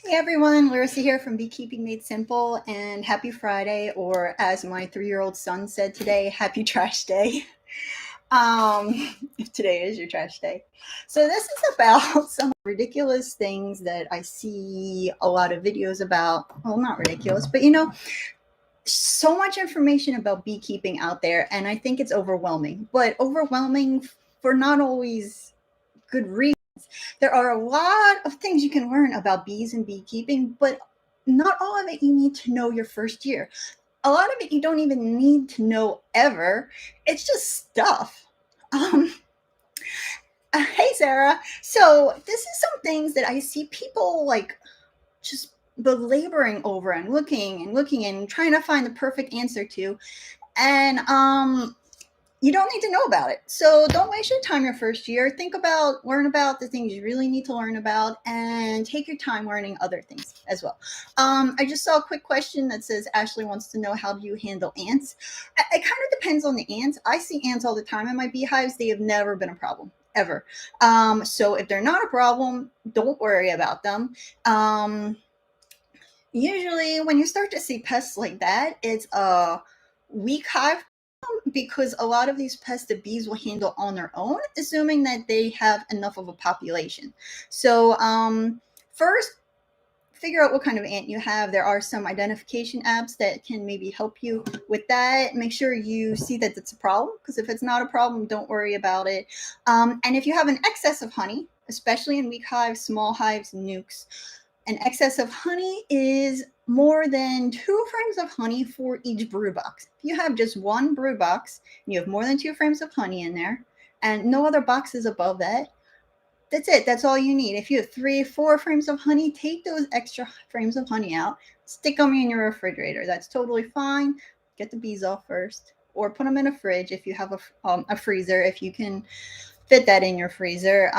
Hey everyone, Larissa here from Beekeeping Made Simple, and happy Friday, or as my 3-year-old son said today, happy trash day. If today is your trash day. So this is about some ridiculous things that I see a lot of videos about. Well, not ridiculous, but so much information about beekeeping out there, and I think it's overwhelming, but overwhelming for not always good reasons. There are a lot of things you can learn about bees and beekeeping, but not all of it you need to know your first year. A lot of it you don't even need to know ever. It's just stuff. Um, hey, Sarah. So, this is some things that I see people like just belaboring over and looking and trying to find the perfect answer to. And you don't need to know about it. So don't waste your time your first year. Learn about the things you really need to learn about, and take your time learning other things as well. I just saw a quick question that says Ashley wants to know, how do you handle ants? It kind of depends on the ants. I see ants all the time in my beehives. They have never been a problem ever. So if they're not a problem, don't worry about them. Usually when you start to see pests like that, it's a weak hive, because a lot of these pests the bees will handle on their own, assuming that they have enough of a population. So, first, figure out what kind of ant you have. There are some identification apps that can maybe help you with that. Make sure you see that it's a problem, because if it's not a problem, don't worry about it. And if you have an excess of honey, especially in weak hives, small hives, nukes, an excess of honey is more than 2 frames of honey for each brew box. If you have just one brew box and you have more than 2 frames of honey in there and no other boxes above that, that's it. That's all you need. If you have 3, 4 frames of honey, take those extra frames of honey out, stick them in your refrigerator. That's totally fine. Get the bees off first, or put them in a fridge if you have a freezer, if you can fit that in your freezer.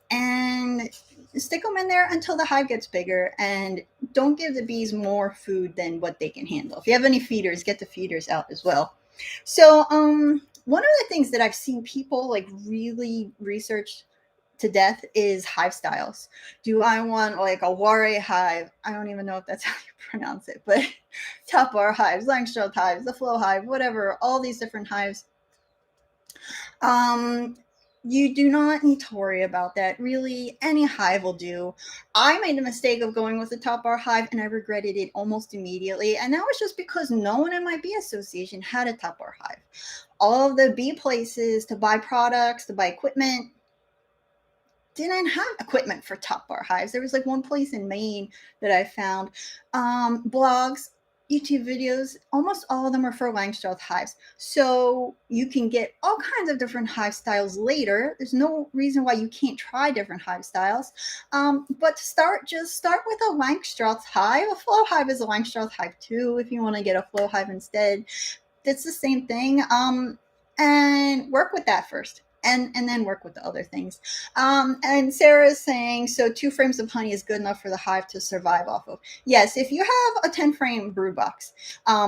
And stick them in there until the hive gets bigger, and don't give the bees more food than what they can handle. If you have any feeders, get the feeders out as well. So, one of the things that I've seen people like really research to death is hive styles. Do I want like a Ware hive? I don't even know if that's how you pronounce it, but top bar hives, Langstroth hives, the flow hive, whatever, all these different hives. Um, you do not need to worry about that. Really, any hive will do. I made the mistake of going with the top bar hive, and I regretted it almost immediately. And that was just because no one in my bee association had a top bar hive. All of the bee places to buy products, to buy equipment, didn't have equipment for top bar hives. There was like one place in Maine that I found. Blogs, YouTube videos, almost all of them are for Langstroth hives. So you can get all kinds of different hive styles later. There's no reason why you can't try different hive styles. But to start, just start with a Langstroth hive. A flow hive is a Langstroth hive too, if you want to get a flow hive instead. It's the same thing. And work with that first. And then work with the other things. And Sarah is saying, so 2 frames of honey is good enough for the hive to survive off of. Yes, if you have a 10-frame brew box,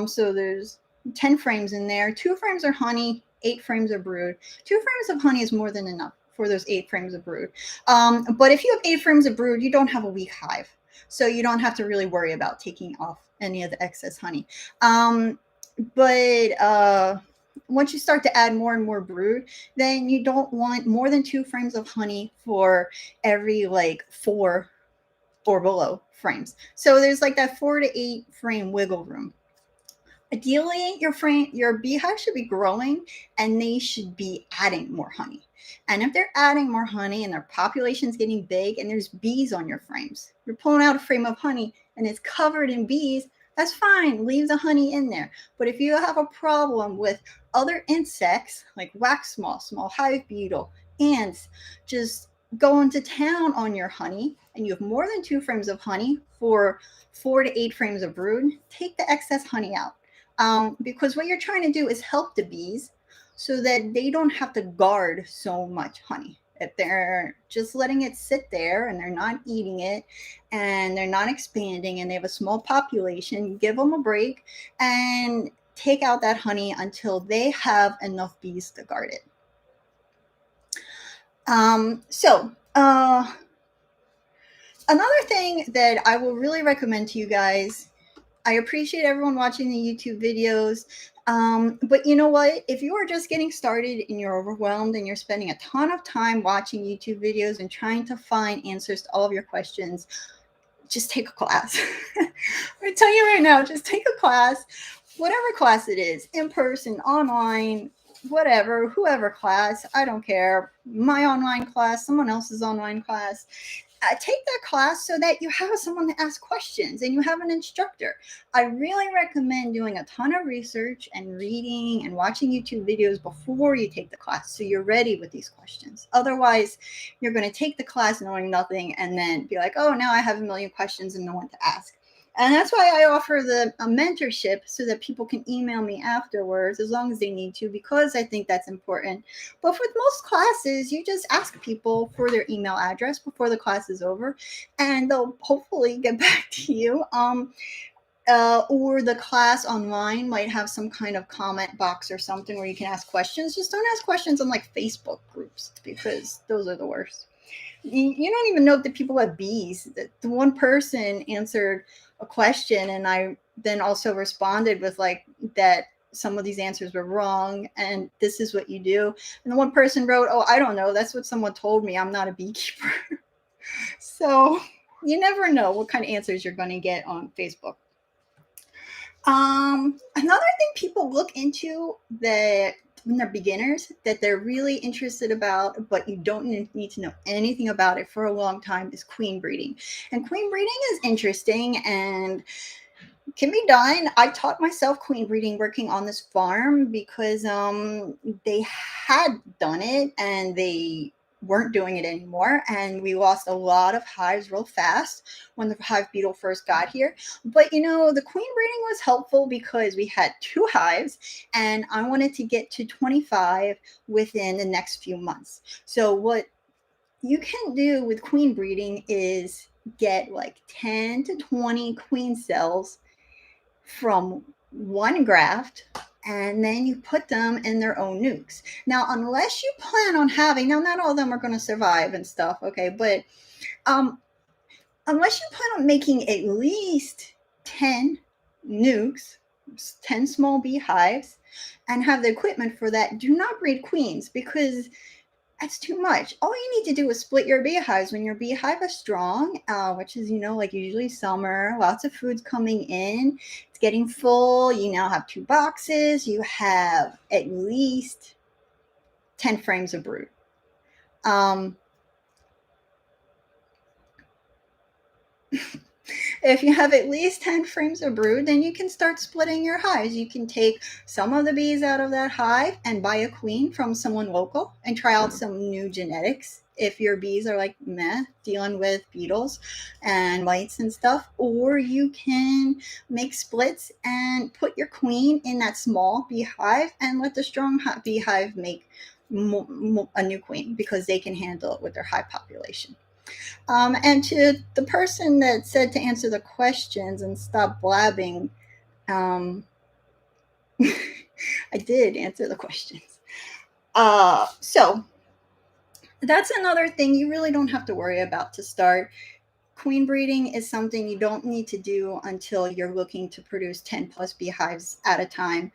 so there's 10 frames in there, 2 frames are honey, 8 frames are brood. 2 frames of honey is more than enough for those 8 frames of brood. But if you have 8 frames of brood, you don't have a weak hive. So you don't have to really worry about taking off any of the excess honey. But once you start to add more and more brood, then you don't want more than 2 frames of honey for every like 4 or below frames. So there's like that 4 to 8 frame wiggle room. Ideally, your beehive should be growing, and they should be adding more honey. And if they're adding more honey and their population's getting big and there's bees on your frames, you're pulling out a frame of honey and it's covered in bees, that's fine. Leave the honey in there. But if you have a problem with other insects like wax moth, small hive beetle, ants, just going to town on your honey, and you have more than 2 frames of honey for 4 to 8 frames of brood, take the excess honey out. Because what you're trying to do is help the bees so that they don't have to guard so much honey. If they're just letting it sit there and they're not eating it and they're not expanding and they have a small population, give them a break and take out that honey until they have enough bees to guard it. So Another thing that I will really recommend to you guys, I appreciate everyone watching the YouTube videos. But you know what? If you are just getting started and you're overwhelmed and you're spending a ton of time watching YouTube videos and trying to find answers to all of your questions, just take a class. I tell you right now, just take a class, whatever class it is, in person, online, whatever, whoever class, I don't care. My online class, someone else's online class. Take that class so that you have someone to ask questions and you have an instructor. I really recommend doing a ton of research and reading and watching YouTube videos before you take the class so you're ready with these questions. Otherwise, you're going to take the class knowing nothing and then be like, oh, now I have a million questions and no one to ask. And that's why I offer a mentorship so that people can email me afterwards as long as they need to, because I think that's important. But with most classes, you just ask people for their email address before the class is over, and they'll hopefully get back to you. Or the class online might have some kind of comment box or something where you can ask questions. Just don't ask questions on like Facebook groups because those are the worst. You don't even know if the people have bees. The one person answered a question, and I then also responded with like that some of these answers were wrong, and this is what you do. And the one person wrote, "Oh, I don't know. That's what someone told me. I'm not a beekeeper." So you never know what kind of answers you're going to get on Facebook. Another thing people look into that when they're beginners that they're really interested about, but you don't need to know anything about it for a long time, is queen breeding. And queen breeding is interesting and can be done. I taught myself queen breeding working on this farm because they had done it and they weren't doing it anymore, and we lost a lot of hives real fast when the hive beetle first got here. But you know, the queen breeding was helpful because we had 2 hives and I wanted to get to 25 within the next few months. So what you can do with queen breeding is get like 10 to 20 queen cells from one graft, and then you put them in their own nukes. Now, unless you plan on having, now not all of them are going to survive and stuff, okay, but um, unless you plan on making at least 10 nukes, 10 small beehives, and have the equipment for that, do not breed queens because that's too much. All you need to do is split your beehives when your beehive is strong, which is, you know, like usually summer, lots of food's coming in, it's getting full. You now have 2 boxes, you have at least 10 frames of brood. If you have at least 10 frames of brood, then you can start splitting your hives. You can take some of the bees out of that hive and buy a queen from someone local and try out some new genetics. If your bees are like meh, dealing with beetles and mites and stuff, or you can make splits and put your queen in that small beehive and let the strong beehive make a new queen because they can handle it with their hive population. And to the person that said to answer the questions and stop blabbing, um, I did answer the questions. So that's another thing you really don't have to worry about to start. Queen breeding is something you don't need to do until you're looking to produce 10 plus beehives at a time.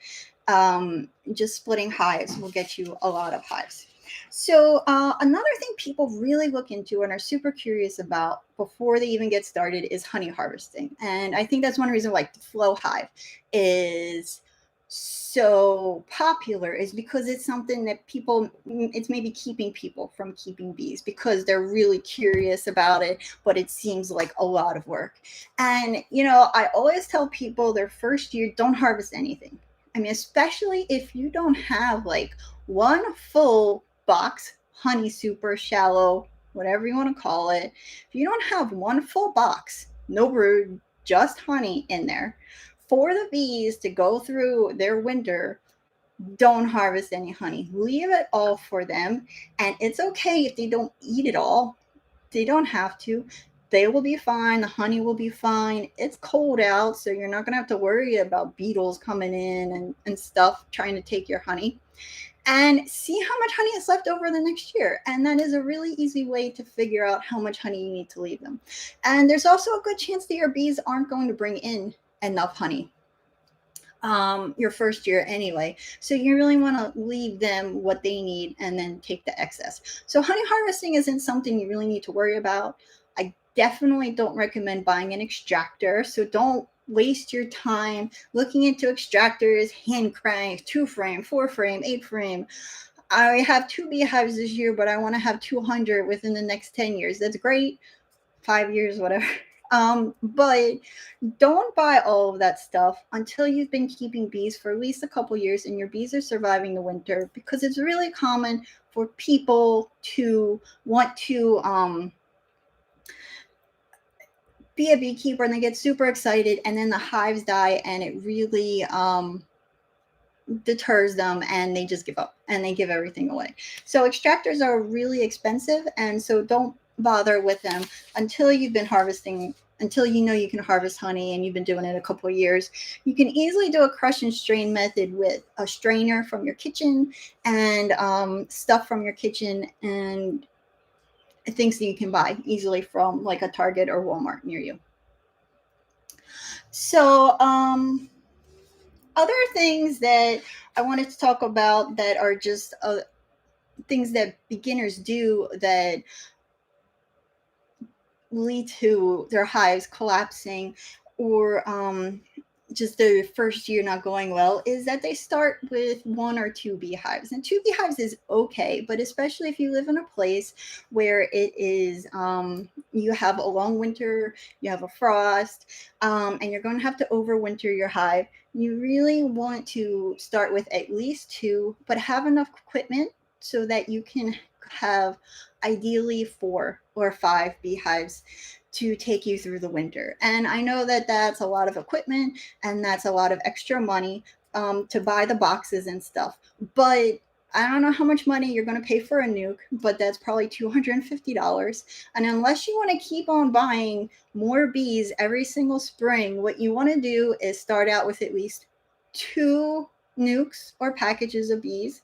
Just splitting hives will get you a lot of hives. So another thing people really look into and are super curious about before they even get started is honey harvesting. And I think that's one reason why the flow hive is so popular, is because it's something that people, it's maybe keeping people from keeping bees because they're really curious about it, but it seems like a lot of work. And you know, I always tell people their first year, don't harvest anything. I mean, especially if you don't have like one full box, honey super shallow, whatever you want to call it. If you don't have one full box, no brood, just honey in there for the bees to go through their winter, don't harvest any honey. Leave it all for them. And it's okay if they don't eat it all. They don't have to. They will be fine. The honey will be fine. It's cold out, so you're not going to have to worry about beetles coming in and stuff trying to take your honey. and see how much honey is left over the next year. And that is a really easy way to figure out how much honey you need to leave them. And there's also a good chance that your bees aren't going to bring in enough honey your first year anyway. So you really want to leave them what they need and then take the excess. So honey harvesting isn't something you really need to worry about. I definitely don't recommend buying an extractor. So don't waste your time looking into extractors, hand crank, 2-frame, 4-frame, 8-frame. I have 2 beehives this year, but I want to have 200 within the next 10 years. That's great. 5 years, whatever. But don't buy all of that stuff until you've been keeping bees for at least a couple years and your bees are surviving the winter, because it's really common for people to want to be a beekeeper and they get super excited and then the hives die and it really deters them and they just give up and they give everything away. So extractors are really expensive, and so don't bother with them until you've been harvesting, until you know you can harvest honey and you've been doing it a couple of years. You can easily do a crush and strain method with a strainer from your kitchen and stuff from your kitchen and things that you can buy easily from like a Target or Walmart near you. So other things that I wanted to talk about that are just things that beginners do that lead to their hives collapsing or just the first year not going well is that they start with 1 or 2 beehives. And 2 beehives is okay, but especially if you live in a place where it is you have a long winter, you have a frost, and you're going to have to overwinter your hive, you really want to start with at least 2, but have enough equipment so that you can have ideally 4 or 5 beehives to take you through the winter. And I know that that's a lot of equipment and that's a lot of extra money to buy the boxes and stuff. But I don't know how much money you're going to pay for a nuke, but that's probably $250. And unless you want to keep on buying more bees every single spring, what you want to do is start out with at least 2 nukes or packages of bees,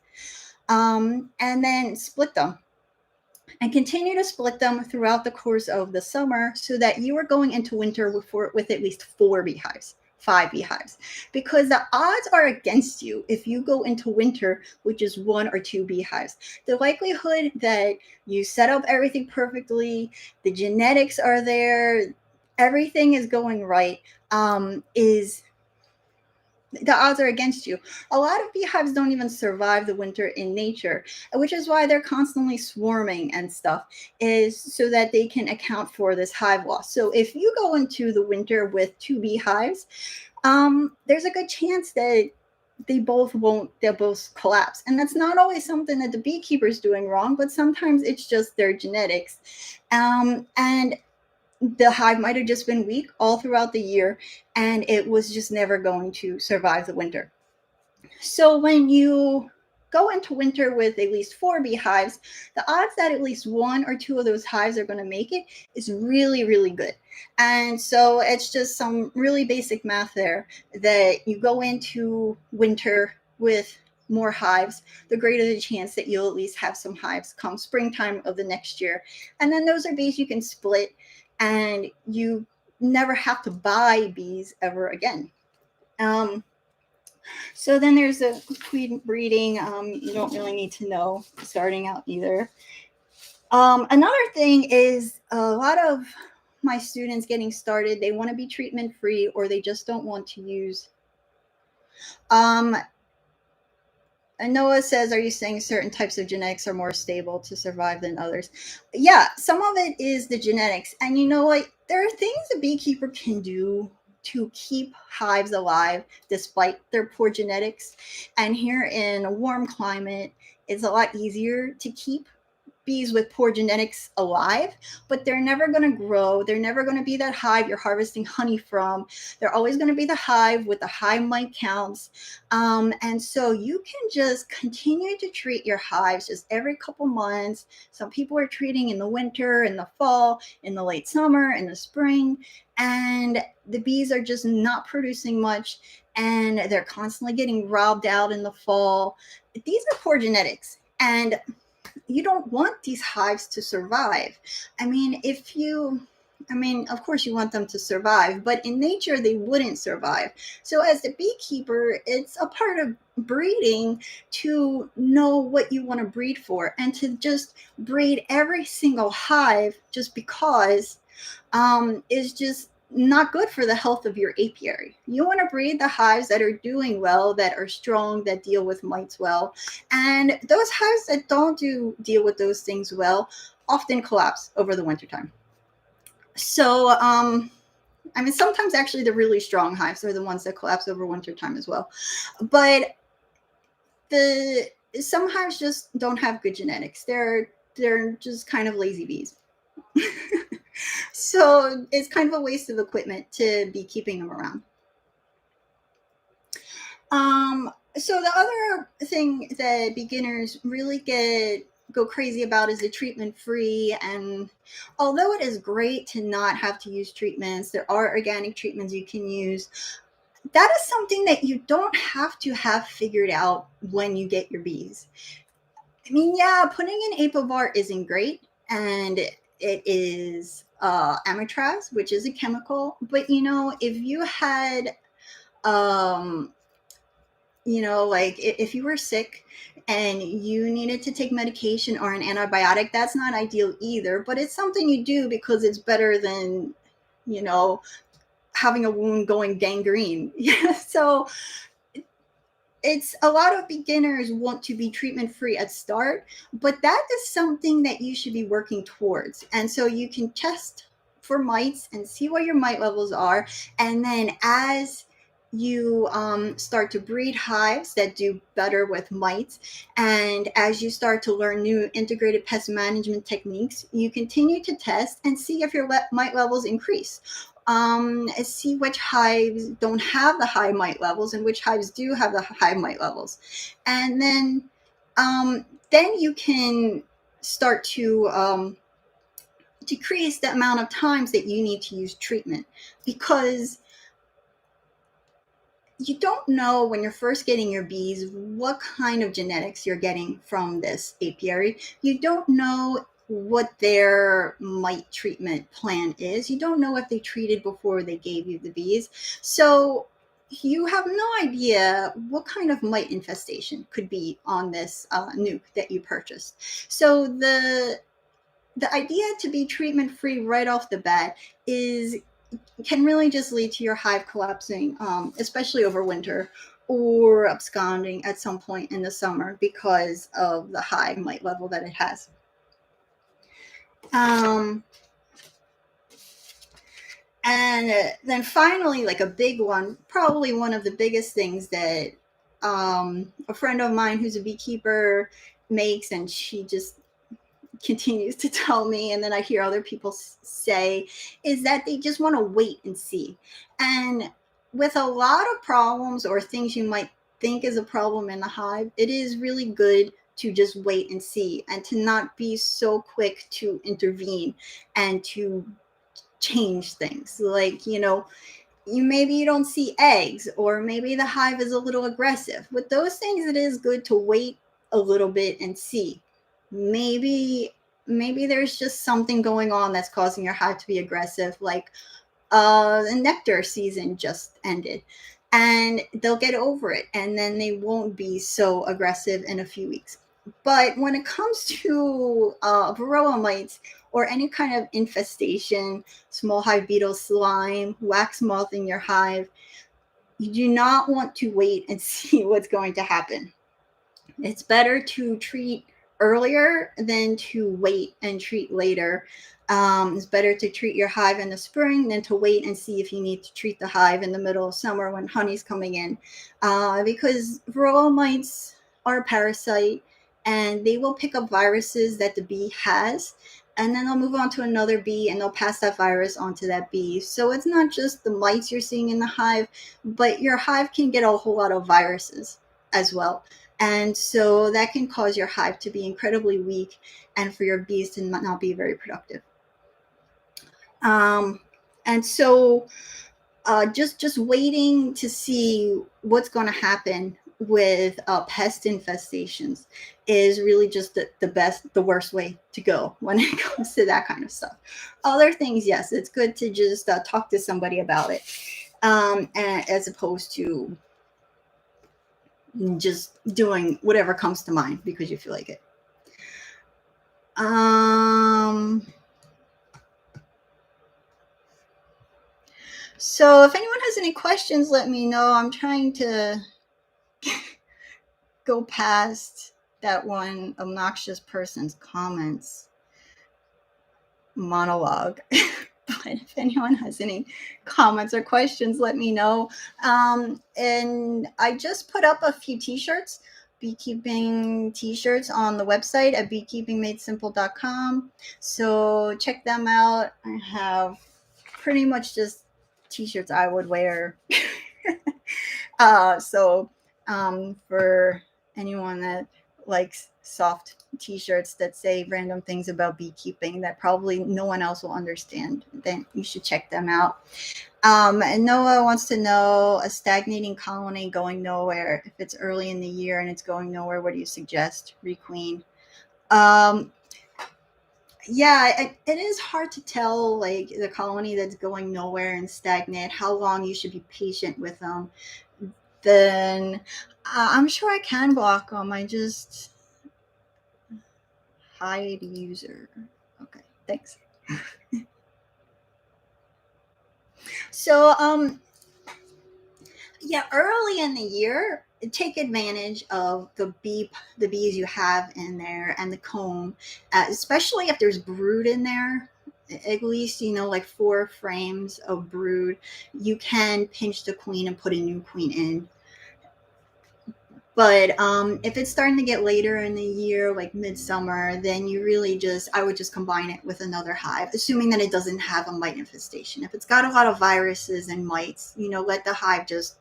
and then split them and continue to split them throughout the course of the summer so that you are going into winter with at least 4 beehives, 5 beehives, because the odds are against you if you go into winter with just 1 or 2 beehives. The likelihood that you set up everything perfectly, the genetics are there, everything is going right, is the odds are against you. A lot of beehives don't even survive the winter in nature, which is why they're constantly swarming and stuff, is so that they can account for this hive loss. So if you go into the winter with 2 beehives, there's a good chance that they'll both collapse. And that's not always something that the beekeeper's doing wrong, but sometimes it's just their genetics. And the hive might have just been weak all throughout the year and it was just never going to survive the winter. So when you go into winter with at least 4 beehives, the odds that at least 1 or 2 of those hives are going to make it is really, really good. And so it's just some really basic math there that you go into winter with more hives, the greater the chance that you'll at least have some hives come springtime of the next year. And then those are bees you can split and you never have to buy bees ever again. So then there's a queen breeding. You don't really need to know starting out either. Another thing is a lot of my students getting started, they want to be treatment free or they just don't want to use. And Noah says, are you saying certain types of genetics are more stable to survive than others? Yeah, some of it is the genetics. And you know what? There are things a beekeeper can do to keep hives alive despite their poor genetics. And here in a warm climate, it's a lot easier to keep bees with poor genetics alive, but they're never going to grow. They're never going to be that hive you're harvesting honey from. They're always going to be the hive with the high mite counts. And so you can just continue to treat your hives just every couple months. Some people are treating in the winter, in the fall, in the late summer, in the spring, and the bees are just not producing much, and they're constantly getting robbed out in the fall. These are poor genetics, and you don't want these hives to survive. I mean, of course you want them to survive, but in nature they wouldn't survive. So as the beekeeper, it's a part of breeding to know what you want to breed for, and to just breed every single hive just because is just not good for the health of your apiary. You want to breed the hives that are doing well, that are strong, that deal with mites well. And those hives that don't deal with those things well often collapse over the wintertime. So, sometimes actually the really strong hives are the ones that collapse over wintertime as well. But the some hives just don't have good genetics. They're just kind of lazy bees. So it's kind of a waste of equipment to be keeping them around. So the other thing that beginners really go crazy about is the treatment free. And although it is great to not have to use treatments, there are organic treatments you can use. That is something that you don't have to have figured out when you get your bees. I mean, yeah, putting in apivar isn't great, and it is amitraz, which is a chemical. But if you had like if you were sick and you needed to take medication or an antibiotic, that's not ideal either, but it's something you do because it's better than you know having a wound going gangrene. Yeah, so it's a lot of beginners want to be treatment free at start, but that is something that you should be working towards. And so you can test for mites and see what your mite levels are. And then as you start to breed hives that do better with mites, and as you start to learn new integrated pest management techniques, you continue to test and see if your mite levels increase. See which hives don't have the high mite levels and which hives do have the high mite levels. And then you can start to decrease the amount of times that you need to use treatment, because you don't know when you're first getting your bees what kind of genetics you're getting from this apiary. You don't know what their mite treatment plan is. You don't know if they treated before they gave you the bees. So you have no idea what kind of mite infestation could be on this nuke that you purchased. So the idea to be treatment free right off the bat can really just lead to your hive collapsing, especially over winter, or absconding at some point in the summer because of the high mite level that it has. And then finally, like a big one, probably one of the biggest things that a friend of mine who's a beekeeper makes, and she just continues to tell me, and then I hear other people say, is that they just want to wait and see. And with a lot of problems or things you might think is a problem in the hive, it is really good to just wait and see, and to not be so quick to intervene and to change things. Like, maybe you don't see eggs, or maybe the hive is a little aggressive. With those things, it is good to wait a little bit and see. Maybe there's just something going on that's causing your hive to be aggressive, like the nectar season just ended, and they'll get over it, and then they won't be so aggressive in a few weeks. But when it comes to varroa mites or any kind of infestation, small hive beetle, slime, wax moth in your hive, you do not want to wait and see what's going to happen. It's better to treat earlier than to wait and treat later. It's better to treat your hive in the spring than to wait and see if you need to treat the hive in the middle of summer when honey's coming in, because varroa mites are a parasite, and they will pick up viruses that the bee has, and then they'll move on to another bee and they'll pass that virus on to that bee. So it's not just the mites you're seeing in the hive, but your hive can get a whole lot of viruses as well. And so that can cause your hive to be incredibly weak and for your bees to not be very productive. Um, and so just waiting to see what's going to happen with pest infestations is really just the worst way to go when it comes to that kind of stuff. Other things, yes, it's good to just talk to somebody about it, as opposed to just doing whatever comes to mind because you feel like it. So if anyone has any questions, let me know. I'm trying to go past that one obnoxious person's comments monologue. But if anyone has any comments or questions, let me know. And I just put up a few t-shirts, beekeeping t-shirts on the website at beekeepingmadesimple.com. So check them out. I have pretty much just t-shirts I would wear. For anyone that likes soft t-shirts that say random things about beekeeping that probably no one else will understand, then you should check them out. And Noah wants to know, a stagnating colony going nowhere. If it's early in the year and it's going nowhere, what do you suggest? Requeen. Yeah, it is hard to tell, like the colony that's going nowhere and stagnant, how long you should be patient with them. Then I'm sure I can block them. I just hide user. Okay, thanks. So yeah, early in the year, take advantage of the bees you have in there and the comb, especially if there's brood in there. At least like 4 frames of brood. You can pinch the queen and put a new queen in. But if it's starting to get later in the year, like midsummer, then I would just combine it with another hive, assuming that it doesn't have a mite infestation. If it's got a lot of viruses and mites, let the hive just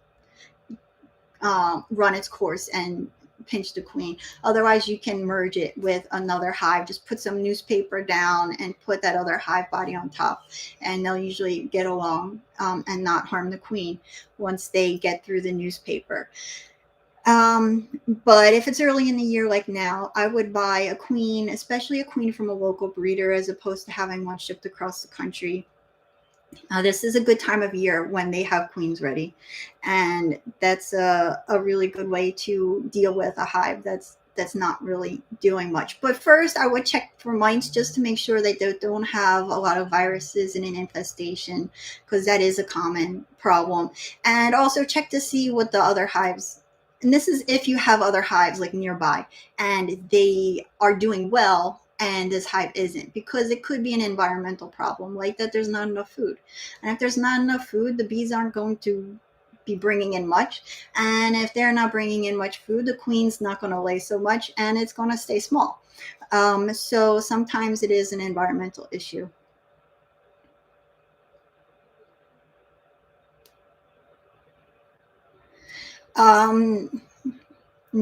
run its course and pinch the queen. Otherwise, you can merge it with another hive. Just put some newspaper down and put that other hive body on top, and they'll usually get along and not harm the queen once they get through the newspaper. But if it's early in the year like now, I would buy a queen, especially a queen from a local breeder, as opposed to having one shipped across the country. This is a good time of year when they have queens ready, and that's a really good way to deal with a hive that's not really doing much. But first, I would check for mites just to make sure that they don't have a lot of viruses and an infestation, because that is a common problem. And also check to see what the other hives, and this is if you have other hives like nearby and they are doing well and this hive isn't, because it could be an environmental problem, like that there's not enough food. And if there's not enough food, the bees aren't going to be bringing in much. And if they're not bringing in much food, the queen's not going to lay so much and it's going to stay small. So sometimes it is an environmental issue.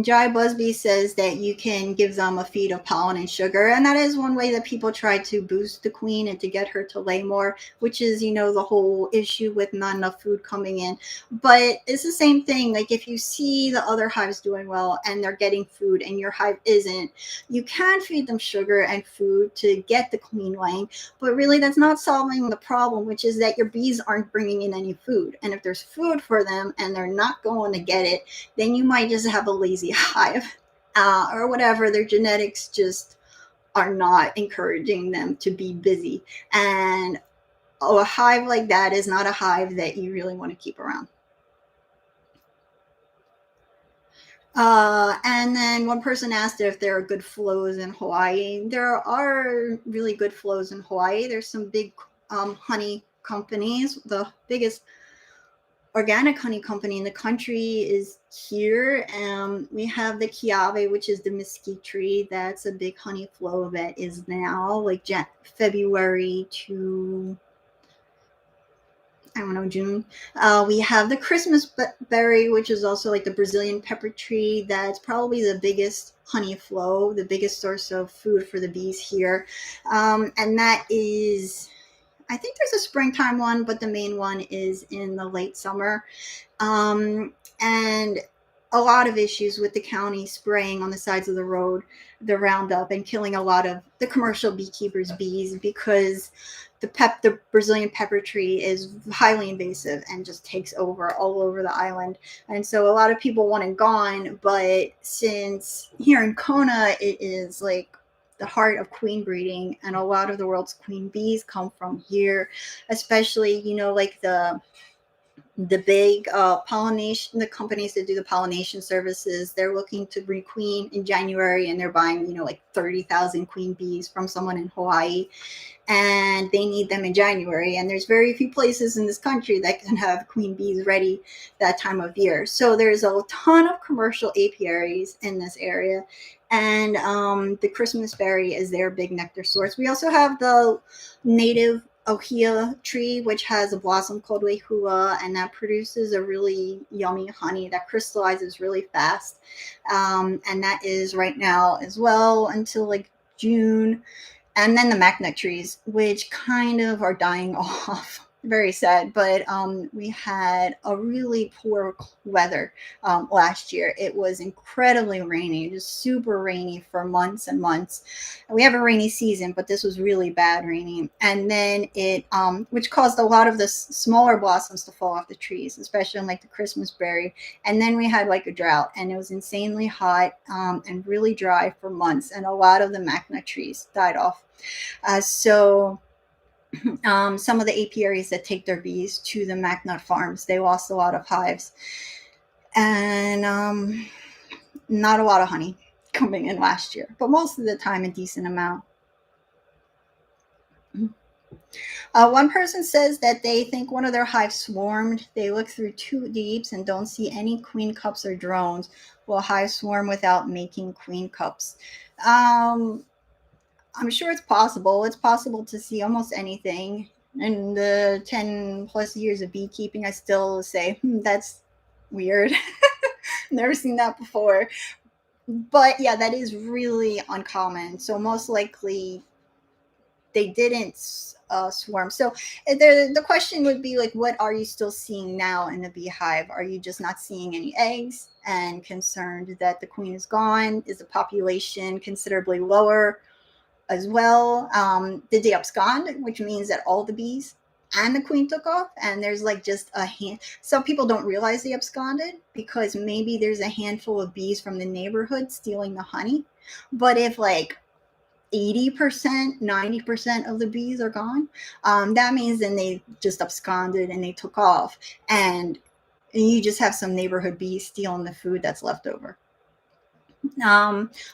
Jai Busby says that you can give them a feed of pollen and sugar, and that is one way that people try to boost the queen and to get her to lay more, which is, the whole issue with not enough food coming in. But it's the same thing. Like if you see the other hives doing well and they're getting food and your hive isn't, you can feed them sugar and food to get the queen laying, but really that's not solving the problem, which is that your bees aren't bringing in any food. And if there's food for them and they're not going to get it, then you might just have a lazy hive, or whatever. Their genetics just are not encouraging them to be busy. And a hive like that is not a hive that you really want to keep around. And then one person asked if there are good flows in Hawaii. There are really good flows in Hawaii. There's some big honey companies. The biggest organic honey company in the country is here. We have the Kiave, which is the mesquite tree. That's a big honey flow that is now like February to, I don't know, June. We have the Christmas berry, which is also like the Brazilian pepper tree. That's probably the biggest honey flow, the biggest source of food for the bees here. And that is, I think there's a springtime one, but the main one is in the late summer. And a lot of issues with the county spraying on the sides of the road the Roundup and killing a lot of the commercial beekeepers' bees because the Brazilian pepper tree is highly invasive and just takes over all over the island. And so a lot of people want it gone, but since here in Kona it is like the heart of queen breeding and a lot of the world's queen bees come from here, especially, like the big pollination, the companies that do the pollination services, they're looking to breed queen in January and they're buying, like 30,000 queen bees from someone in Hawaii, and they need them in January. And there's very few places in this country that can have queen bees ready that time of year. So there's a ton of commercial apiaries in this area. And the Christmas berry is their big nectar source. We also have the native ohia tree, which has a blossom called wehua, and that produces a really yummy honey that crystallizes really fast. And that is right now as well until like June. And then the Macknut trees, which kind of are dying off. Very sad, but we had a really poor weather last year. It was incredibly rainy, just super rainy for months and months. We have a rainy season, but this was really bad raining. And then it, which caused a lot of the smaller blossoms to fall off the trees, especially on like the Christmas berry. And then we had like a drought, and it was insanely hot and really dry for months, and a lot of the Macknut trees died off. So some of the apiaries that take their bees to the Macknut farms, they lost a lot of hives, and not a lot of honey coming in last year, but most of the time a decent amount. One person says that they think one of their hives swarmed. They look through 2 deeps and don't see any queen cups or drones. Will hives swarm without making queen cups? I'm sure it's possible. It's possible to see almost anything. In the 10 plus years of beekeeping, I still say, that's weird. Never seen that before. But yeah, that is really uncommon. So most likely they didn't swarm. So the question would be like, what are you still seeing now in the beehive? Are you just not seeing any eggs and concerned that the queen is gone? Is the population considerably lower as well? Did they abscond, which means that all the bees and the queen took off, and there's like just a hand. Some people don't realize they absconded because maybe there's a handful of bees from the neighborhood stealing the honey. But if like 80%, 90% of the bees are gone, that means then they just absconded and they took off, and you just have some neighborhood bees stealing the food that's left over.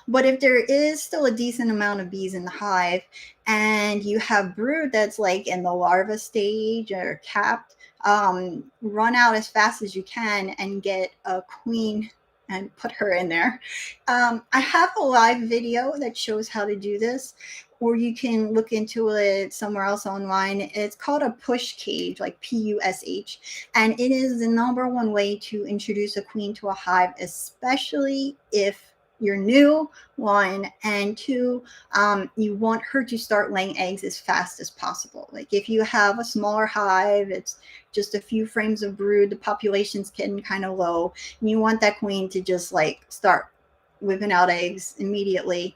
But if there is still a decent amount of bees in the hive and you have brood that's like in the larva stage or capped, run out as fast as you can and get a queen and put her in there. I have a live video that shows how to do this, or you can look into it somewhere else online. It's called a push cage, like PUSH, and it is the number one way to introduce a queen to a hive, especially if you're new, one, and two, you want her to start laying eggs as fast as possible. Like if you have a smaller hive, it's just a few frames of brood, the population's getting kind of low, and you want that queen to just like start whipping out eggs immediately,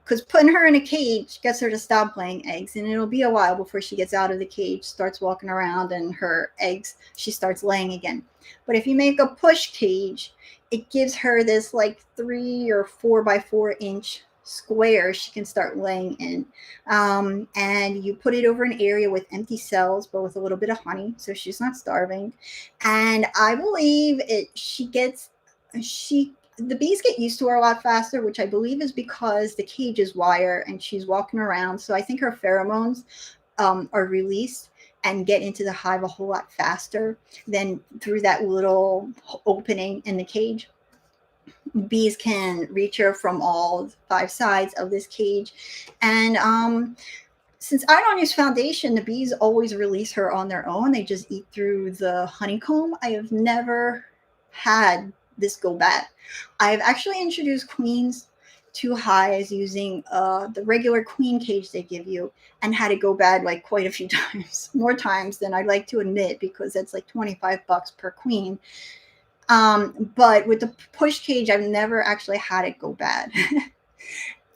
because putting her in a cage gets her to stop laying eggs, and it'll be a while before she gets out of the cage, starts walking around, and her eggs, she starts laying again. But if you make a push cage, it gives her this like 3 or 4 by 4 inch square she can start laying in. And you put it over an area with empty cells, but with a little bit of honey, so she's not starving. And I believe the bees get used to her a lot faster, which I believe is because the cage is wire and she's walking around. So I think her pheromones are released and get into the hive a whole lot faster than through that little opening in the cage. Bees can reach her from all 5 sides of this cage. And since I don't use foundation, the bees always release her on their own. They just eat through the honeycomb. I have never had this go bad. I've actually introduced queens to hives using the regular queen cage they give you, and had it go bad like quite a few times, more times than I'd like to admit, because it's like $25 per queen. But with the push cage, I've never actually had it go bad.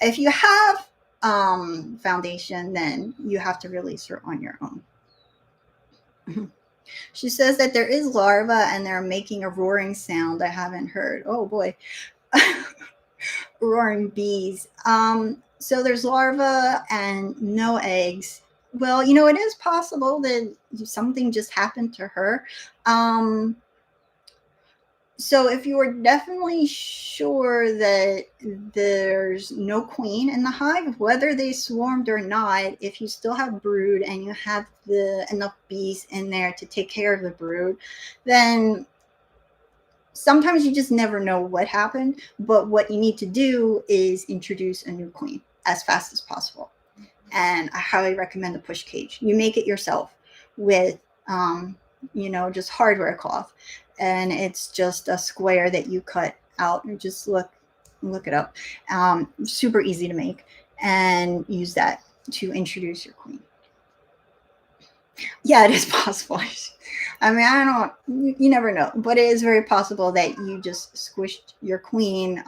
If you have foundation, then you have to release her on your own. She says that there is larva and they're making a roaring sound I haven't heard. Oh boy. Roaring bees. So there's larva and no eggs. Well, it is possible that something just happened to her. So if you are definitely sure that there's no queen in the hive, whether they swarmed or not, if you still have brood and you have enough bees in there to take care of the brood, then sometimes you just never know what happened. But what you need to do is introduce a new queen as fast as possible. And I highly recommend the push cage. You make it yourself with just hardware cloth, and it's just a square that you cut out. And just look it up. Super easy to make, and use that to introduce your queen. Yeah, it is possible. I mean, I don't. You never know, but it is very possible that you just squished your queen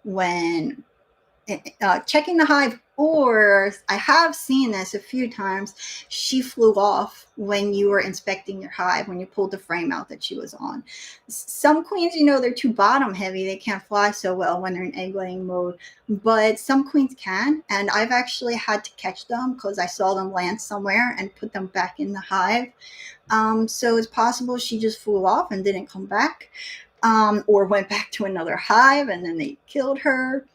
when checking the hive. Or I have seen this a few times. She flew off when you were inspecting your hive, when you pulled the frame out that she was on. Some queens, they're too bottom heavy. They can't fly so well when they're in egg laying mode, but some queens can. And I've actually had to catch them because I saw them land somewhere and put them back in the hive. So it's possible she just flew off and didn't come back, or went back to another hive and then they killed her.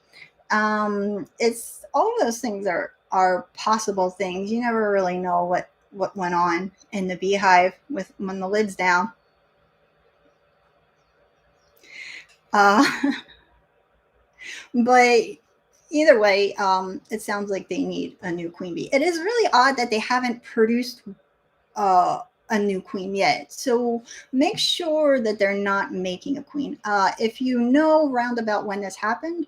It's all of those things are possible things. You never really know what went on in the beehive when the lid's down. But either way, it sounds like they need a new queen bee. It is really odd that they haven't produced a new queen yet. So make sure that they're not making a queen. If you know roundabout when this happened,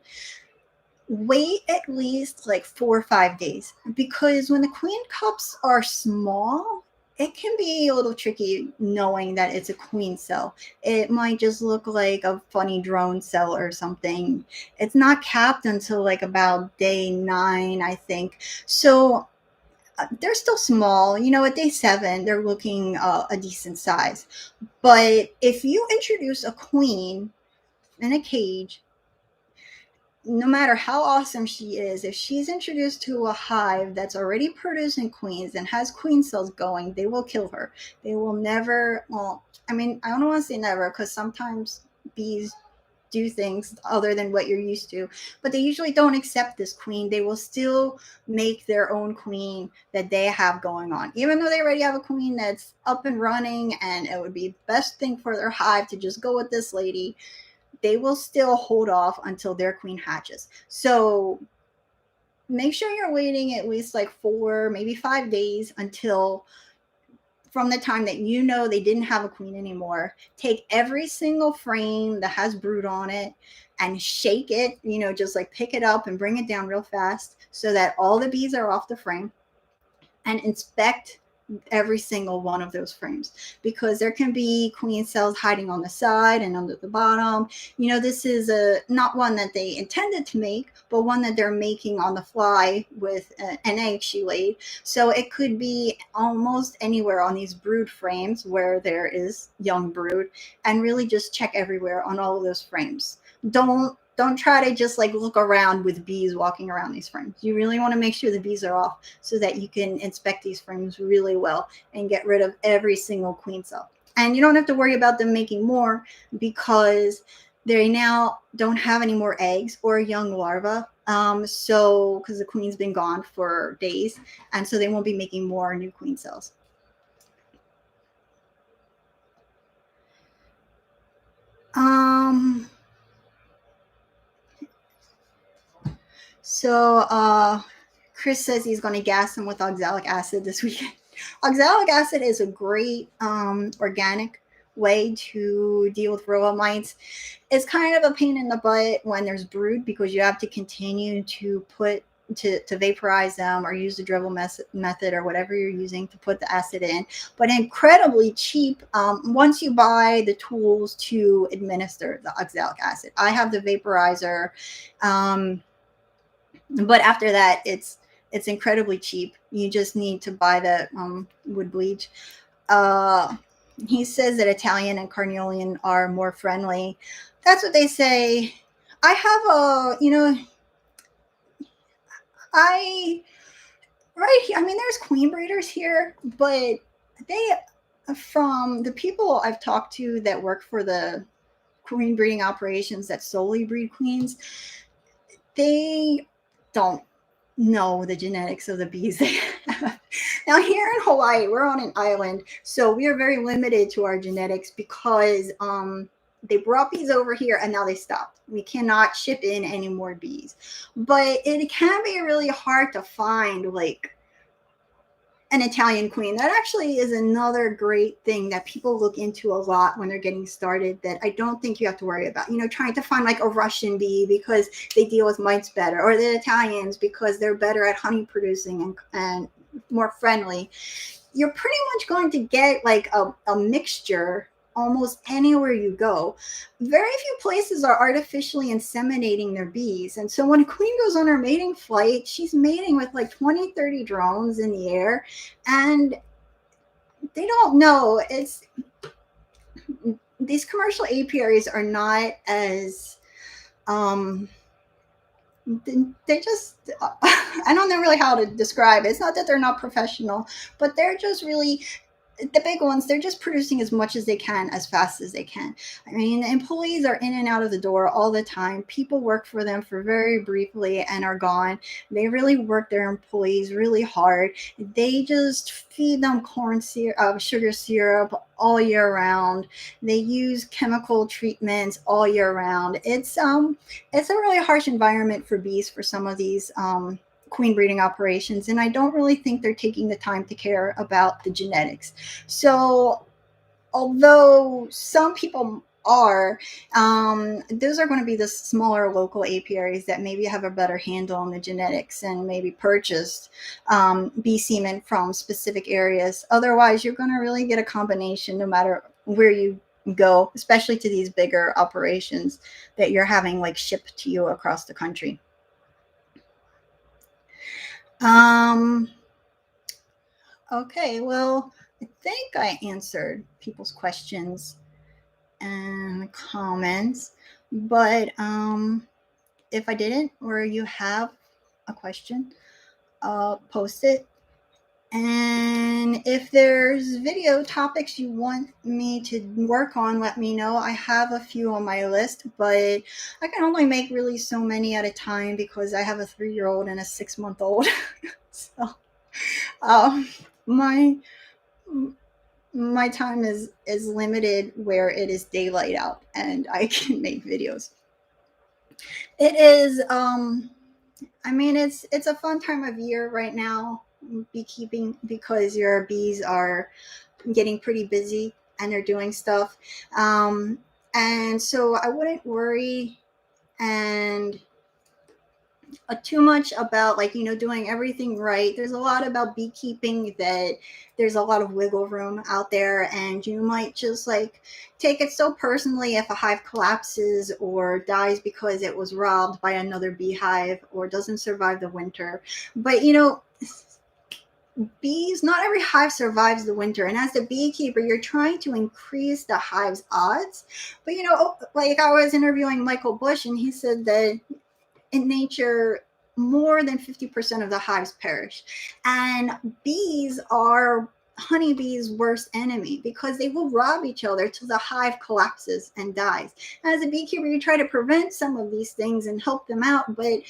wait at least like 4 or 5 days, because when the queen cups are small, it can be a little tricky knowing that it's a queen cell. It might just look like a funny drone cell or something. It's not capped until like about day 9, I think. So they're still small. At day 7, they're looking a decent size. But if you introduce a queen in a cage, no matter how awesome she is, if she's introduced to a hive that's already producing queens and has queen cells going, they will kill her. They will never, well, I mean, I don't want to say never, because sometimes bees do things other than what you're used to, but they usually don't accept this queen. They will still make their own queen that they have going on, even though they already have a queen that's up and running, and it would be best thing for their hive to just go with this lady. They will still hold off until their queen hatches. So make sure you're waiting at least like 4, maybe 5 days until from the time that they didn't have a queen anymore. Take every single frame that has brood on it and shake it, just like pick it up and bring it down real fast so that all the bees are off the frame, and inspect every single one of those frames, because there can be queen cells hiding on the side and under the bottom. This is not one that they intended to make, but one that they're making on the fly with an egg she laid. So it could be almost anywhere on these brood frames where there is young brood, and really just check everywhere on all of those frames. Don't try to just like look around with bees walking around these frames. You really want to make sure the bees are off so that you can inspect these frames really well and get rid of every single queen cell. And you don't have to worry about them making more, because they now don't have any more eggs or young larvae. So because the queen's been gone for days, and so they won't be making more new queen cells. So Chris says he's going to gas them with oxalic acid this weekend. Oxalic acid is a great organic way to deal with varroa mites. It's kind of a pain in the butt when there's brood because you have to continue to vaporize them or use the Dremel method or whatever you're using to put the acid in, but incredibly cheap once you buy the tools to administer the oxalic acid. I have the vaporizer, but after that, it's incredibly cheap. You just need to buy the wood bleach. Uh, he says that Italian and Carnelian are more friendly. That's what they say. I have I right here. I mean, there's queen breeders here, but they, from the people I've talked to that work for the queen breeding operations that solely breed queens, they don't know the genetics of the bees they have. Now, here in Hawaii, we're on an island, so we are very limited to our genetics because they brought bees over here and now they stopped. We cannot ship in any more bees. But it can be really hard to find like an Italian queen. That actually is another great thing that people look into a lot when they're getting started that I don't think you have to worry about. Trying to find like a Russian bee because they deal with mites better, or the Italians because they're better at honey producing and more friendly. You're pretty much going to get like a mixture almost anywhere you go. Very few places are artificially inseminating their bees. And so when a queen goes on her mating flight, she's mating with like 20, 30 drones in the air. And they don't know. These commercial apiaries are not as they just I don't know really how to describe it. It's not that they're not professional, but they're just really the big ones. They're just producing as much as they can as fast as they can. I mean, employees are in and out of the door all the time. People work for them for very briefly and are gone. They really work their employees really hard. They just feed them corn syrup, sugar syrup all year round. They use chemical treatments all year round. It's a really harsh environment for bees for some of these queen breeding operations, and I don't really think they're taking the time to care about the genetics. So although some people are, those are going to be the smaller local apiaries that maybe have a better handle on the genetics and maybe purchased bee semen from specific areas. Otherwise, you're going to really get a combination no matter where you go, especially to these bigger operations that you're having like shipped to you across the country. Okay, well, I think I answered people's questions and comments, but if I didn't, or you have a question, post it. And if there's video topics you want me to work on, let me know. I have a few on my list, but I can only make really so many at a time because I have a 3-year-old and a 6-month-old. So my time is limited where it is daylight out and I can make videos. It is I mean it's a fun time of year right now, beekeeping, because your bees are getting pretty busy and they're doing stuff, and so I wouldn't worry and too much about like doing everything right. There's a lot about beekeeping that there's a lot of wiggle room out there, and you might just like take it so personally if a hive collapses or dies because it was robbed by another beehive or doesn't survive the winter. But bees, not every hive survives the winter, and as a beekeeper you're trying to increase the hive's odds. But like I was interviewing Michael Bush and he said that in nature, more than 50% of the hives perish. And bees are honeybees' worst enemy because they will rob each other till the hive collapses and dies. And as a beekeeper, you try to prevent some of these things and help them out, but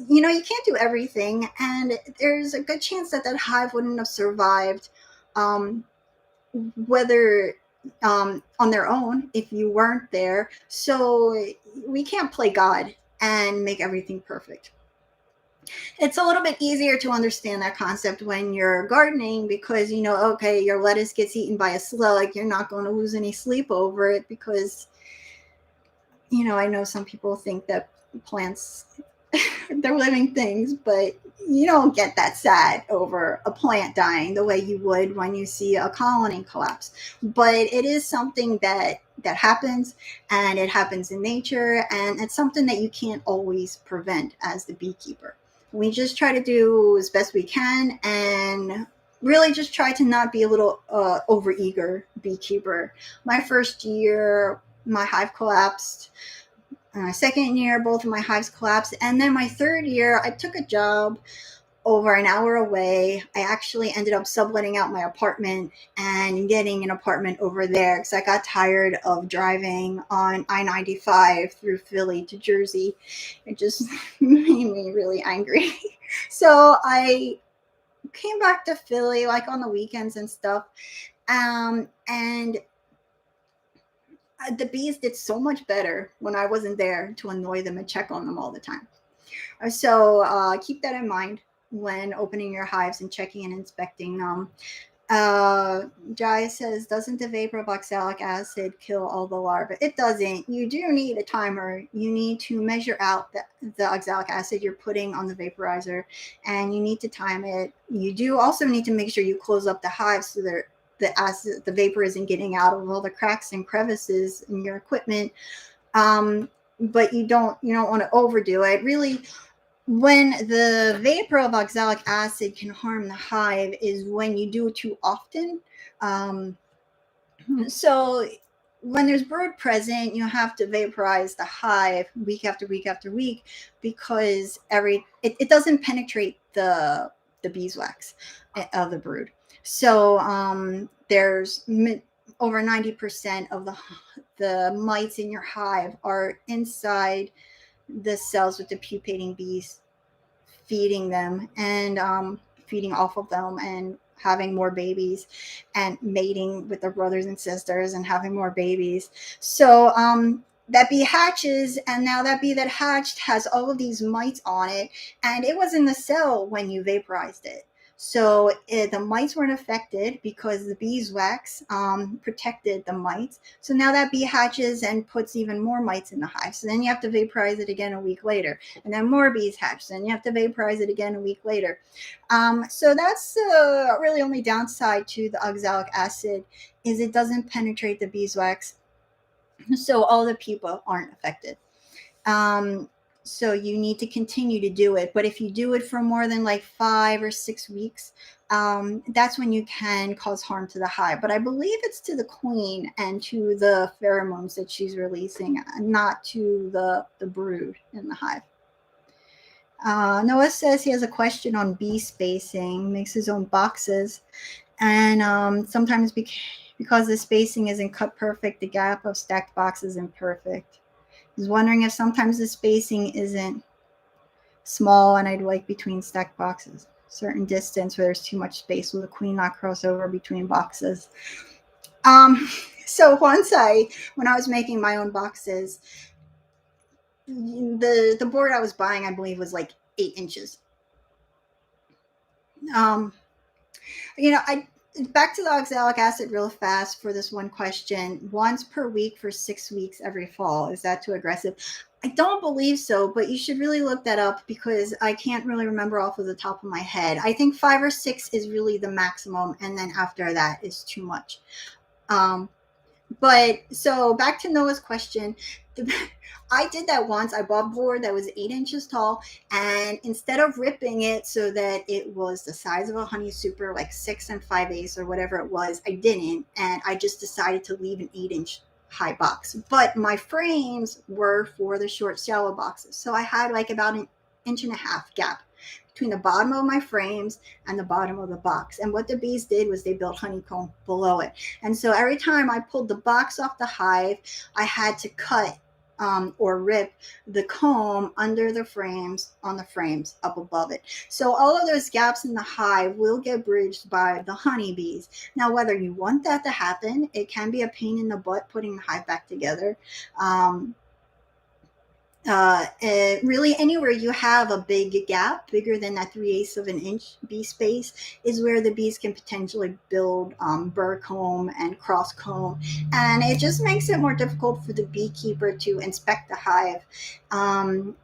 you can't do everything. And there's a good chance that hive wouldn't have survived, whether on their own if you weren't there. So we can't play God and make everything perfect. It's a little bit easier to understand that concept when you're gardening because you know, okay, your lettuce gets eaten by a slug, you're not going to lose any sleep over it because you know, I know some people think that plants they're living things, but you don't get that sad over a plant dying the way you would when you see a colony collapse. But it is something that happens, and it happens in nature, and it's something that you can't always prevent as the beekeeper. We just try to do as best we can, and really just try to not be a little overeager beekeeper. My first year, my hive collapsed. My second year, both of my hives collapsed. And then my third year, I took a job over an hour away. I actually ended up subletting out my apartment and getting an apartment over there because I got tired of driving on I-95 through Philly to Jersey. It just made me really angry. So I came back to Philly like on the weekends and stuff. And the bees did so much better when I wasn't there to annoy them and check on them all the time. So keep that in mind when opening your hives and checking and inspecting them. Jai says, doesn't the vapor of oxalic acid kill all the larvae? It doesn't. You do need a timer. You need to measure out the oxalic acid you're putting on the vaporizer, and you need to time it. You do also need to make sure you close up the hive so that the vapor isn't getting out of all the cracks and crevices in your equipment. But you don't want to overdo it. Really, when the vapor of oxalic acid can harm the hive is when you do it too often. Um, so when there's brood present, you have to vaporize the hive week after week after week because it doesn't penetrate the beeswax of the brood. So there's over 90% of the mites in your hive are inside the cells with the pupating bees, feeding them and feeding off of them and having more babies and mating with their brothers and sisters and having more babies. So that bee hatches, and now that bee that hatched has all of these mites on it, and it was in the cell when you vaporized it. So the mites weren't affected because the beeswax protected the mites. So now that bee hatches and puts even more mites in the hive. So then you have to vaporize it again a week later, and then more bees hatch. Then you have to vaporize it again a week later. So that's really only downside to the oxalic acid is it doesn't penetrate the beeswax, so all the people aren't affected. Um, so you need to continue to do it. But if you do it for more than like 5 or 6 weeks, that's when you can cause harm to the hive. But I believe it's to the queen and to the pheromones that she's releasing, not to the brood in the hive. Noah says he has a question on bee spacing, makes his own boxes. And sometimes because the spacing isn't cut perfect, the gap of stacked boxes isn't perfect. He's wondering if sometimes the spacing isn't small and I'd like between stacked boxes. Certain distance where there's too much space, will the queen not cross over between boxes? Um, so when I was making my own boxes, the board I was buying, I believe, was like 8 inches. Um, I back to the oxalic acid real fast for this one question. Once per week for 6 weeks every fall. Is that too aggressive? I don't believe so, but you should really look that up because I can't really remember off of the top of my head. I think 5 or 6 is really the maximum, and then after that is too much. But so back to Noah's question. I did that once. I bought a board that was 8 inches tall, and instead of ripping it so that it was the size of a honey super, like 6 5/8 or whatever it was, I didn't, and I just decided to leave an 8 inch high box. But my frames were for the short, shallow boxes, so I had like about an inch and a half gap between the bottom of my frames and the bottom of the box. And what the bees did was they built honeycomb below it. And so every time I pulled the box off the hive, I had to cut or rip the comb under the frames on the frames up above it. So all of those gaps in the hive will get bridged by the honeybees. Now, whether you want that to happen, it can be a pain in the butt putting the hive back together. Really anywhere you have a big gap bigger than that 3/8 of an inch bee space is where the bees can potentially build burr comb and cross comb, and it just makes it more difficult for the beekeeper to inspect the hive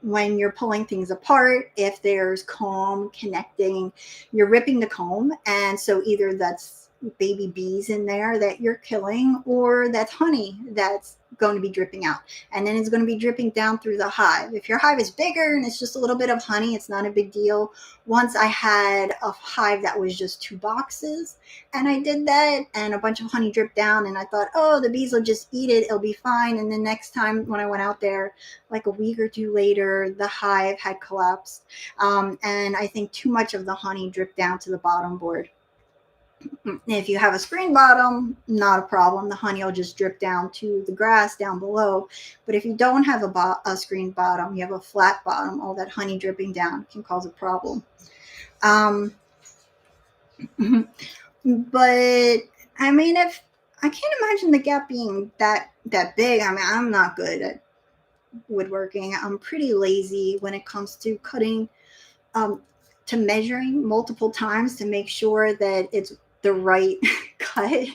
when you're pulling things apart. If there's comb connecting, you're ripping the comb, and so either that's baby bees in there that you're killing, or that's honey that's going to be dripping out, and then it's going to be dripping down through the hive. If your hive is bigger and it's just a little bit of honey, it's not a big deal. Once I had a hive that was just 2 boxes, and I did that, and a bunch of honey dripped down, and I thought, oh, the bees will just eat it, it'll be fine. And the next time when I went out there, like a week or two later, the hive had collapsed, and I think too much of the honey dripped down to the bottom board. If you have a screen bottom, not a problem. The honey will just drip down to the grass down below. But if you don't have a screen bottom, you have a flat bottom, all that honey dripping down can cause a problem. Um, but I mean, if I can't imagine the gap being that big. I mean, I'm not good at woodworking. I'm pretty lazy when it comes to cutting, um, to measuring multiple times to make sure that it's the right cut.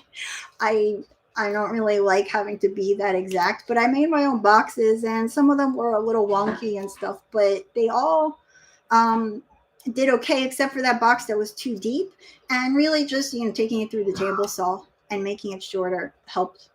I I don't really like having to be that exact, but I made my own boxes, and some of them were a little wonky and stuff, but they all um, did okay, except for that box that was too deep. And really, just taking it through the table saw and making it shorter helped.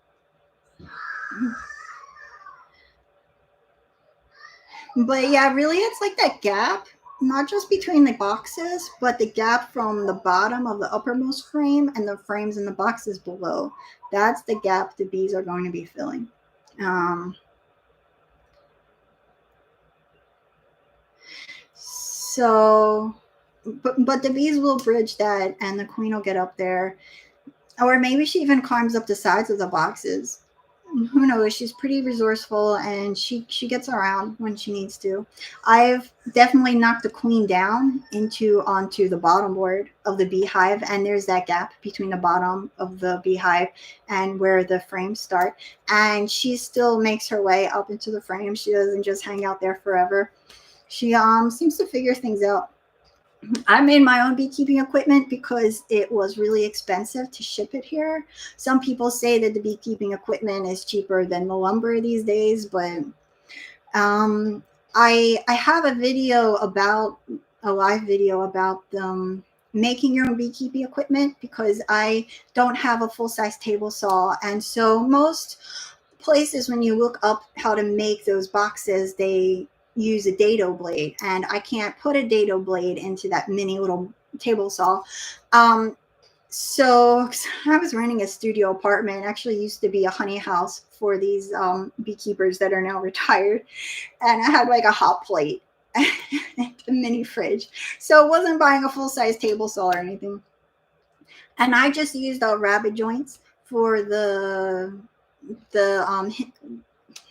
But yeah, really, it's like that gap, not just between the boxes, but the gap from the bottom of the uppermost frame and the frames in the boxes below. That's the gap the bees are going to be filling. Um, so, but the bees will bridge that, and the queen will get up there, or maybe she even climbs up the sides of the boxes. Who knows? She's pretty resourceful, and she gets around when she needs to. I've definitely knocked the queen down into onto the bottom board of the beehive, and there's that gap between the bottom of the beehive and where the frames start, and she still makes her way up into the frame. She doesn't just hang out there forever. She seems to figure things out. I made my own beekeeping equipment because it was really expensive to ship it here. Some people say that the beekeeping equipment is cheaper than the lumber these days, but um, I have a video about a live video about making your own beekeeping equipment because I don't have a full size table saw, and so most places when you look up how to make those boxes, they use a dado blade, and I can't put a dado blade into that mini little table saw. Um, so I was renting a studio apartment. It actually used to be a honey house for these beekeepers that are now retired, and I had like a hot plate and a mini fridge, so it wasn't buying a full size table saw or anything. And I just used rabbit joints for the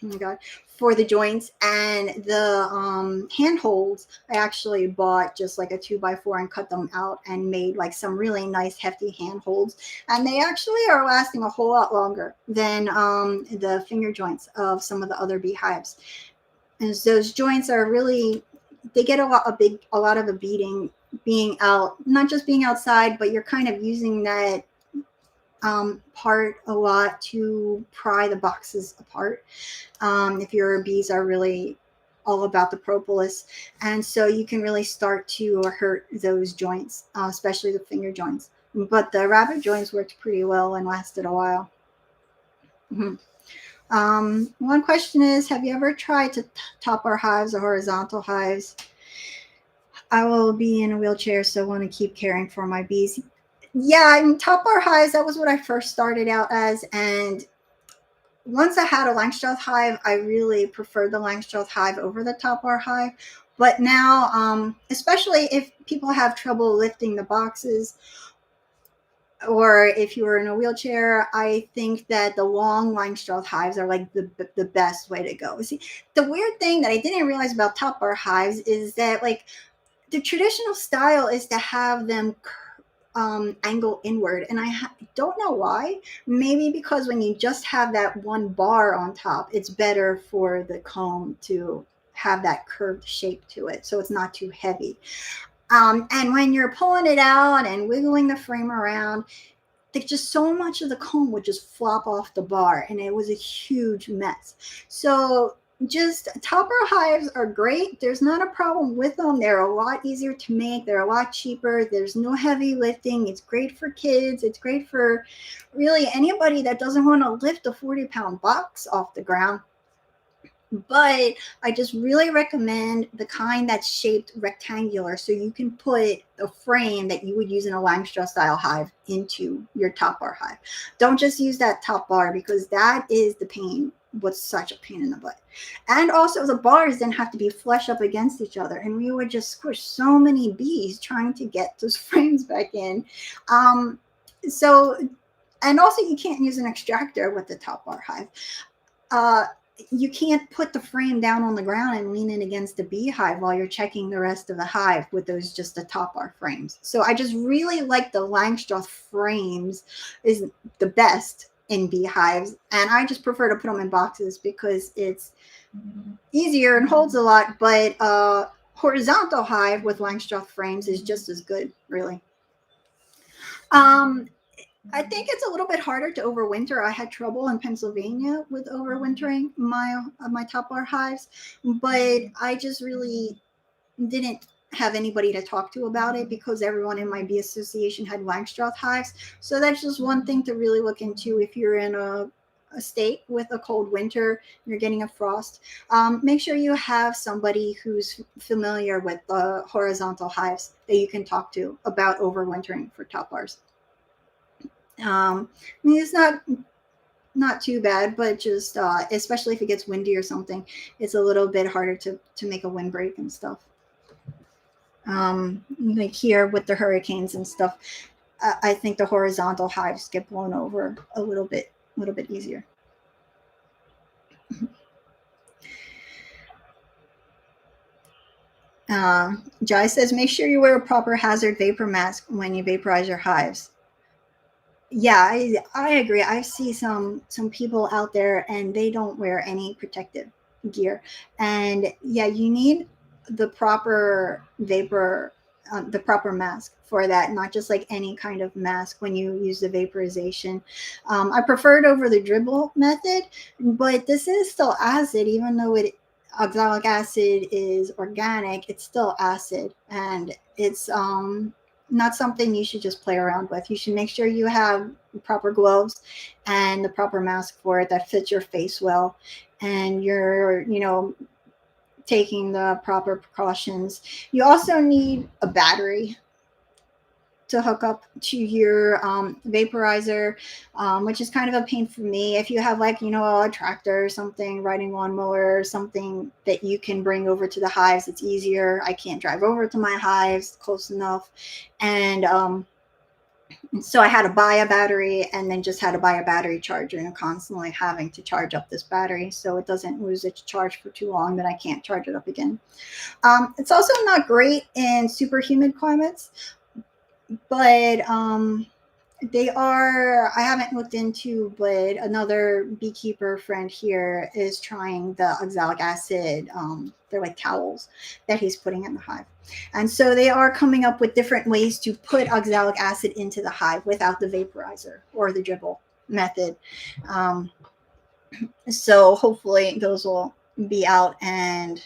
oh my god, for the joints, and the handholds I actually bought just like a 2x4 and cut them out and made like some really nice hefty handholds, and they actually are lasting a whole lot longer than the finger joints of some of the other beehives. And those joints are really, they get a lot of a beating being out, not just being outside, but you're kind of using that part a lot to pry the boxes apart. If your bees are really all about the propolis, and so you can really start to hurt those joints, especially the finger joints. But the rabbit joints worked pretty well and lasted a while. Mhm. One question is, have you ever tried to top our hives or horizontal hives? I will be in a wheelchair, so I want to keep caring for my bees. Yeah, I mean, top bar hives, that was what I first started out as. And once I had a Langstroth hive, I really preferred the Langstroth hive over the top bar hive. But now, especially if people have trouble lifting the boxes, or if you were in a wheelchair, I think that the long Langstroth hives are like the best way to go. See, the weird thing that I didn't realize about top bar hives is that like the traditional style is to have them angle inward, and don't know why. Maybe because when you just have that one bar on top, it's better for the comb to have that curved shape to it, so it's not too heavy. And when you're pulling it out and wiggling the frame around, just so much of the comb would just flop off the bar, and it was a huge mess. So just topper hives are great. There's not a problem with them. They're a lot easier to make. They're a lot cheaper. There's no heavy lifting. It's great for kids. It's great for really anybody that doesn't want to lift a 40-pound box off the ground. But I just really recommend the kind that's shaped rectangular, so you can put a frame that you would use in a Langstroth style hive into your top bar hive. Don't just use that top bar, because that is the pain. Was such a pain in the butt. And also the bars didn't have to be flush up against each other, and we would just squish so many bees trying to get those frames back in. And also you can't use an extractor with the top bar hive. You can't put the frame down on the ground and lean it against the beehive while you're checking the rest of the hive with those just the top bar frames. So I just really like the Langstroth frames is the best in beehives, and I just prefer to put them in boxes because it's easier and holds a lot. But horizontal hive with Langstroth frames is just as good, really. I think it's a little bit harder to overwinter. I had trouble in Pennsylvania with overwintering my top bar hives, but I just really didn't have anybody to talk to about it because everyone in my bee association had Langstroth hives. So that's just one thing to really look into if you're in a state with a cold winter, you're getting a frost. Make sure you have somebody who's familiar with the horizontal hives that you can talk to about overwintering for top bars. I mean, it's not too bad, but just especially if it gets windy or something, it's a little bit harder to make a windbreak and stuff. Like here with the hurricanes and stuff, I think the horizontal hives get blown over a little bit easier. Jai says, make sure you wear a proper hazard vapor mask when you vaporize your hives. Yeah, I agree. I see some people out there and they don't wear any protective gear, and yeah, you need the proper vapor, the proper mask for that, not just like any kind of mask when you use the vaporization. I prefer it over the dribble method, but this is still acid, even though oxalic acid is organic, it's still acid, and it's not something you should just play around with. You should make sure you have proper gloves and the proper mask for it that fits your face well, and you're, taking the proper precautions. You also need a battery to hook up to your vaporizer, which is kind of a pain for me. If you have like, a tractor or something, riding lawnmower or something that you can bring over to the hives, it's easier. I can't drive over to my hives close enough. And so I had to buy a battery, and then just had to buy a battery charger, and constantly having to charge up this battery so it doesn't lose its charge for too long that I can't charge it up again. It's also not great in super humid climates, but I haven't looked into, but another beekeeper friend here is trying the oxalic acid. They're like towels that he's putting in the hive. And so they are coming up with different ways to put oxalic acid into the hive without the vaporizer or the dribble method. So hopefully those will be out and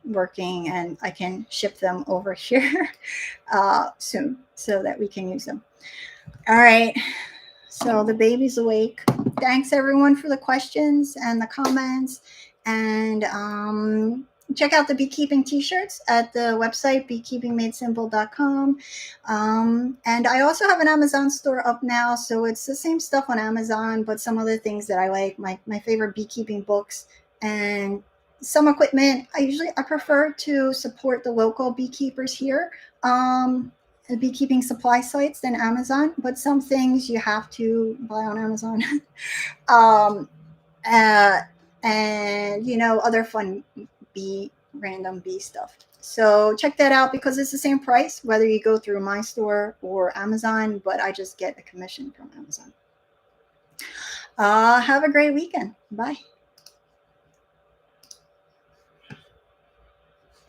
working, and I can ship them over here soon so that we can use them. All right. So the baby's awake. Thanks everyone for the questions and the comments. And check out the beekeeping t-shirts at the website beekeepingmadesimple.com. And I also have an Amazon store up now. So it's the same stuff on Amazon, but some other things that I like, my favorite beekeeping books and some equipment. I prefer to support the local beekeepers here. The beekeeping supply sites than Amazon, but some things you have to buy on Amazon. And other fun random bee stuff. So check that out, because it's the same price whether you go through my store or Amazon, but I just get a commission from Amazon. Have a great weekend. Bye.